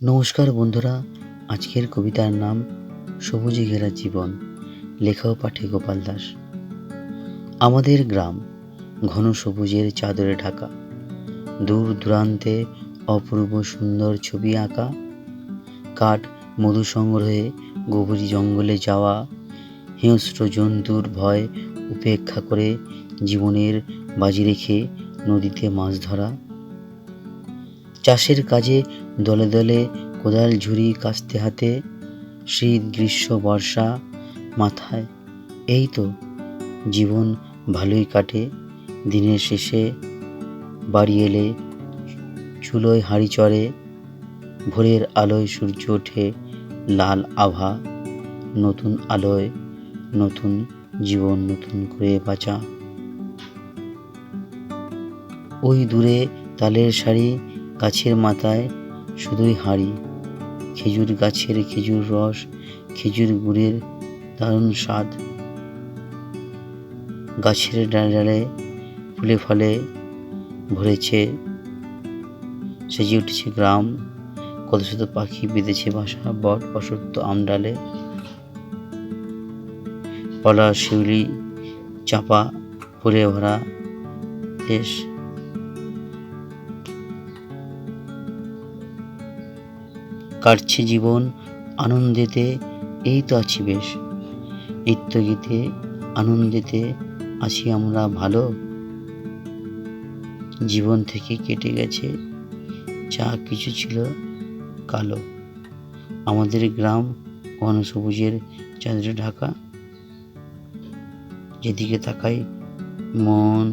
নমস্কার বন্ধুরা, আজকের কবিতার নাম সবুজে ঘেরা জীবন, লেখা ও পাঠে গোপাল দাস। আমাদের গ্রাম ঘন সবুজের চাদরে ঢাকা, দূর দূরান্তে অপূর্ব সুন্দর ছবি আঁকা। কাঠ মধু সংগ্রহে গভীর জঙ্গলে যাওয়া, হিংস্র জন্তুর ভয় উপেক্ষা করে জীবনের বাজি রেখে নদীতে মাছ ধরা। চাষের কাজে দলে দলে কোদাল ঝুড়ি কাস্তে হাতে, শীত গ্রীষ্ম বর্ষা মাথায়। এই তো জীবন ভালোই কাটে। দিনের শেষে বাড়ি এলে চুলোয় হাঁড়ি চড়ে, ভোরের আলোয় সূর্য ওঠে লাল আভা। নতুন আলোয় নতুন জীবন, নতুন করে বাঁচা। ওই দূরে তালের সারি, গাছের মাথায় শুধুই হাঁড়ি, খেজুর গাছের খেজুর রস, খেজুর গুড়ের দারুণ স্বাদ। গাছের ডালে ডালে ফুলে ফলে ভরেছে, সেজে উঠেছে গ্রাম। কত শত পাখি বেঁধেছে বাসা বট অশ্বত্থ আমডালে। পলাশ শিউলি চাপা ফুলে ভরা দেশ। কাটছে জীবন আনন্দেতে, এই তো আছি বেশ। নিত্যগীতে আনন্দেতে আছি আমরা ভালো। জীবন থেকে কেটে গেছে যা কিছু ছিল কালো। আমাদের গ্রাম ঘন সবুজের চাদরে ঢাকা, যেদিকে তাকাই মন